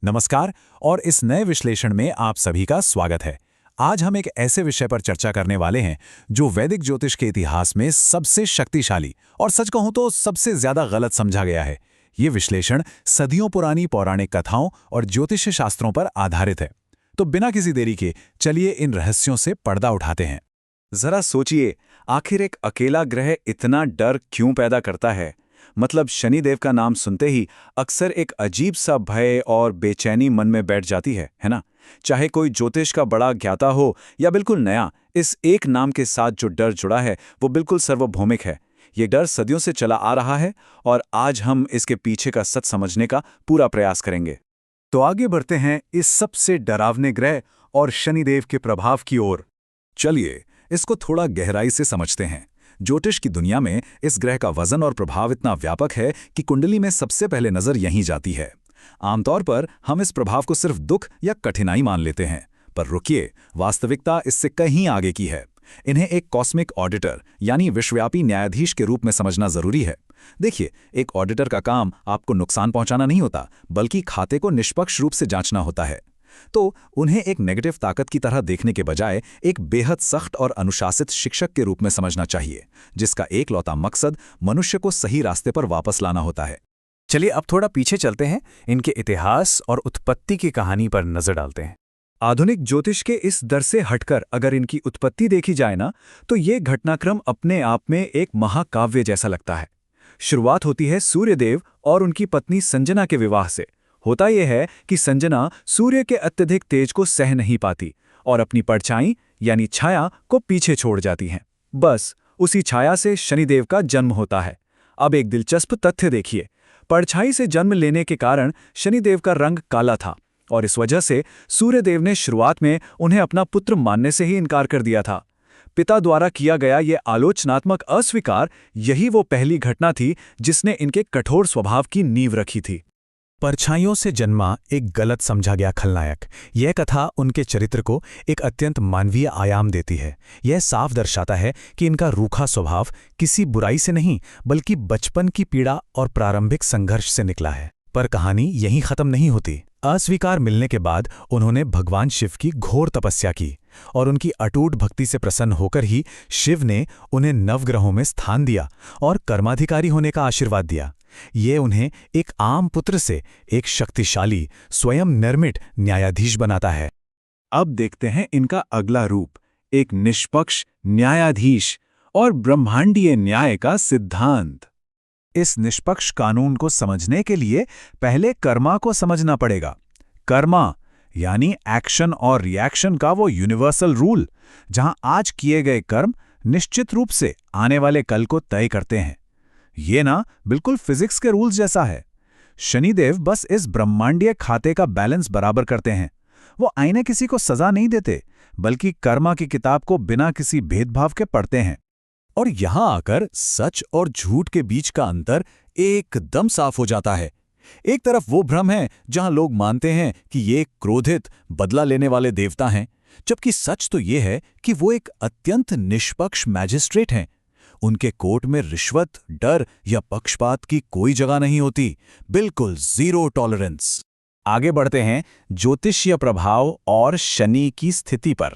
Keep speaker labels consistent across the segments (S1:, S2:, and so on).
S1: नमस्कार। और इस नए विश्लेषण में आप सभी का स्वागत है। आज हम एक ऐसे विषय पर चर्चा करने वाले हैं जो वैदिक ज्योतिष के इतिहास में सबसे शक्तिशाली और सच कहूं तो सबसे ज्यादा गलत समझा गया है। ये विश्लेषण सदियों पुरानी पौराणिक कथाओं और ज्योतिष शास्त्रों पर आधारित है। तो बिना किसी देरी के चलिए इन रहस्यों से पर्दा उठाते हैं।
S2: जरा सोचिए, आखिर एक अकेला ग्रह इतना डर क्यों पैदा करता है? मतलब शनिदेव का नाम सुनते ही अक्सर एक अजीब सा भय और बेचैनी मन में बैठ जाती है ना? चाहे कोई ज्योतिष का बड़ा ज्ञाता हो या बिल्कुल नया, इस एक नाम के साथ जो डर जुड़ा है वो बिल्कुल सार्वभौमिक है। ये डर सदियों से चला आ रहा है और आज हम इसके पीछे का सच समझने का पूरा प्रयास करेंगे।
S1: तो आगे बढ़ते हैं इस सबसे डरावने ग्रह और शनिदेव के प्रभाव की ओर। चलिए इसको थोड़ा गहराई से समझते हैं। ज्योतिष की दुनिया में इस ग्रह का वजन और प्रभाव इतना व्यापक है कि कुंडली में सबसे पहले नजर यहीं जाती है। आमतौर पर हम इस प्रभाव को सिर्फ दुख या कठिनाई मान लेते हैं, पर रुकिए, वास्तविकता इससे कहीं आगे की है। इन्हें एक कॉस्मिक ऑडिटर यानी विश्वव्यापी न्यायाधीश के रूप में समझना जरूरी है। देखिए, एक ऑडिटर का काम आपको नुकसान पहुंचाना नहीं होता, बल्कि खाते को निष्पक्ष रूप से जांचना होता है। तो उन्हें एक नेगेटिव ताकत की तरह देखने के बजाय एक बेहद सख्त और अनुशासित शिक्षक के रूप में समझना चाहिए, जिसका एकलौता मकसद मनुष्य को सही रास्ते पर वापस लाना होता है।
S3: चलिए अब थोड़ा पीछे चलते हैं, इनके इतिहास और उत्पत्ति की कहानी पर नजर डालते हैं।
S2: आधुनिक ज्योतिष के इस दर से हटकर अगर इनकी उत्पत्ति देखी जाए ना, तो ये घटनाक्रम अपने आप में एक महाकाव्य जैसा लगता है। शुरुआत होती है सूर्यदेव और उनकी पत्नी संजना के विवाह से। होता यह है कि संजना सूर्य के अत्यधिक तेज को सह नहीं पाती और अपनी परछाई यानी छाया को पीछे छोड़ जाती हैं। बस उसी छाया से शनिदेव का जन्म होता है। अब एक दिलचस्प तथ्य देखिए, परछाई से जन्म लेने के कारण शनिदेव का रंग काला था और इस वजह से सूर्यदेव ने शुरुआत में उन्हें अपना पुत्र मानने से ही इनकार कर दिया था। पिता द्वारा किया गया ये आलोचनात्मक अस्वीकार, यही वो पहली घटना थी जिसने इनके कठोर स्वभाव की नींव रखी थी।
S3: परछाइयों से जन्मा एक गलत समझा गया खलनायक, यह कथा उनके चरित्र को एक अत्यंत मानवीय आयाम देती है। यह साफ दर्शाता है कि इनका रूखा स्वभाव किसी बुराई से नहीं, बल्कि बचपन की पीड़ा और प्रारंभिक संघर्ष से निकला है। पर कहानी यहीं खत्म नहीं होती। अस्वीकार मिलने के बाद उन्होंने भगवान शिव की घोर तपस्या की और उनकी अटूट भक्ति से प्रसन्न होकर ही शिव ने उन्हें नवग्रहों में स्थान दिया और कर्माधिकारी होने का आशीर्वाद दिया। ये उन्हें एक आम पुत्र से एक शक्तिशाली, स्वयं निर्मित न्यायाधीश बनाता है।
S2: अब देखते हैं इनका अगला रूप, एक निष्पक्ष न्यायाधीश और ब्रह्मांडीय न्याय का सिद्धांत।
S1: इस निष्पक्ष कानून को समझने के लिए पहले कर्मा को समझना पड़ेगा। कर्मा यानी एक्शन और रिएक्शन का वो यूनिवर्सल रूल, जहां आज किए गए कर्म निश्चित रूप से आने वाले कल को तय करते हैं। ये ना बिल्कुल फिजिक्स के रूल्स जैसा है। शनिदेव बस इस ब्रह्मांडीय खाते का बैलेंस बराबर करते हैं। वो आईने किसी को सजा नहीं देते, बल्कि कर्मा की किताब को बिना किसी भेदभाव के पढ़ते हैं। और यहां आकर सच और झूठ के बीच का अंतर एकदम साफ हो जाता है। एक तरफ वो भ्रम है जहां लोग मानते हैं कि ये क्रोधित, बदला लेने वाले देवता हैं, जबकि सच तो ये है कि वो एक अत्यंत निष्पक्ष मैजिस्ट्रेट हैं। उनके कोर्ट में रिश्वत, डर या पक्षपात की कोई जगह नहीं होती, बिल्कुल जीरो टॉलरेंस।
S3: आगे बढ़ते हैं ज्योतिषीय प्रभाव और शनि की स्थिति पर।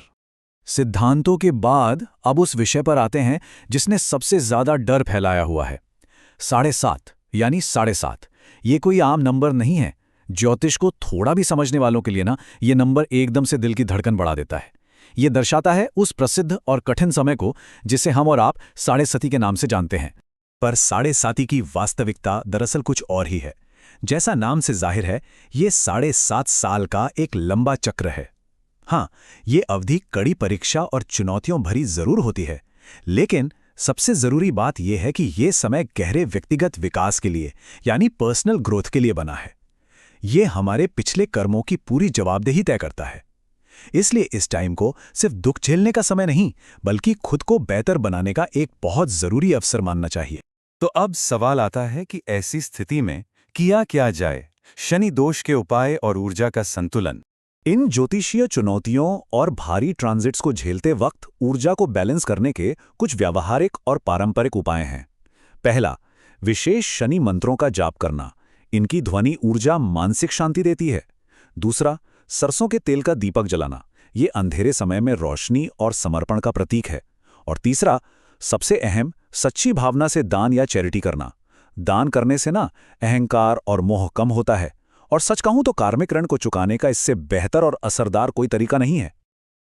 S1: सिद्धांतों के बाद अब उस विषय पर आते हैं जिसने सबसे ज्यादा डर फैलाया हुआ है। 7.5 यानी 7.5 ये कोई आम नंबर नहीं है। ज्योतिष को थोड़ा भी समझने वालों के लिए ना, ये नंबर एकदम से दिल की धड़कन बढ़ा देता है। ये दर्शाता है उस प्रसिद्ध और कठिन समय को जिसे हम और आप 7.5 के नाम से जानते हैं। पर 7.5 की वास्तविकता दरअसल कुछ और ही है। जैसा नाम से जाहिर है, ये 7.5 साल का एक लंबा चक्र है। हाँ, ये अवधि कड़ी परीक्षा और चुनौतियों भरी जरूर होती है, लेकिन सबसे जरूरी बात यह है कि ये समय गहरे व्यक्तिगत विकास के लिए यानी पर्सनल ग्रोथ के लिए बना है। ये हमारे पिछले कर्मों की पूरी जवाबदेही तय करता है। इसलिए इस टाइम को सिर्फ दुख झेलने का समय नहीं, बल्कि खुद को बेहतर बनाने का एक बहुत जरूरी अवसर मानना चाहिए।
S2: तो अब सवाल आता है कि ऐसी स्थिति में किया क्या जाए? शनि दोष के उपाय और ऊर्जा का संतुलन।
S1: इन ज्योतिषीय चुनौतियों और भारी ट्रांजिट्स को झेलते वक्त ऊर्जा को बैलेंस करने के कुछ व्यावहारिक और पारंपरिक उपाय हैं। पहला, विशेष शनि मंत्रों का जाप करना। इनकी ध्वनि ऊर्जा मानसिक शांति देती है।
S2: दूसरा, सरसों के तेल का दीपक जलाना, ये अंधेरे समय में रोशनी और समर्पण का प्रतीक है। और तीसरा, सबसे अहम, सच्ची भावना से दान या चैरिटी करना। दान करने से ना अहंकार और मोह कम होता है, और सच कहूं तो कार्मिक ऋण को चुकाने का इससे बेहतर और असरदार कोई तरीका नहीं है।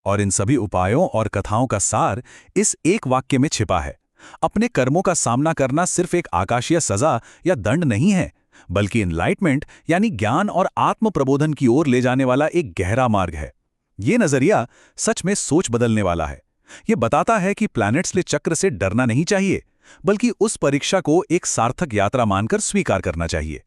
S3: और इन सभी उपायों और कथाओं का सार इस एक वाक्य में छिपा है। अपने कर्मों का सामना करना सिर्फ एक आकाशीय सजा या दंड नहीं है, बल्कि इनलाइटमेंट यानी ज्ञान और आत्म प्रबोधन की ओर ले जाने वाला एक गहरा मार्ग है। ये नजरिया सच में सोच बदलने वाला है। ये बताता है कि प्लैनेट्सले चक्र से डरना नहीं चाहिए, बल्कि उस परीक्षा को एक सार्थक यात्रा मानकर स्वीकार करना चाहिए।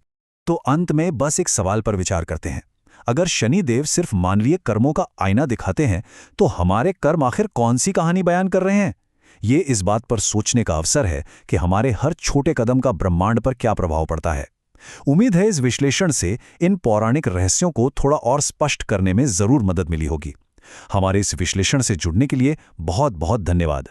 S1: तो अंत में बस एक सवाल पर विचार करते हैं। अगर शनिदेव सिर्फ मानवीय कर्मों का आईना दिखाते हैं, तो हमारे कर्म आखिर कौन सी कहानी बयान कर रहे हैं? ये इस बात पर सोचने का अवसर है कि हमारे हर छोटे कदम का ब्रह्मांड पर क्या प्रभाव पड़ता है। उम्मीद है इस विश्लेषण से इन पौराणिक रहस्यों को थोड़ा और स्पष्ट करने में जरूर मदद मिली होगी। हमारे इस विश्लेषण से जुड़ने के लिए बहुत बहुत धन्यवाद।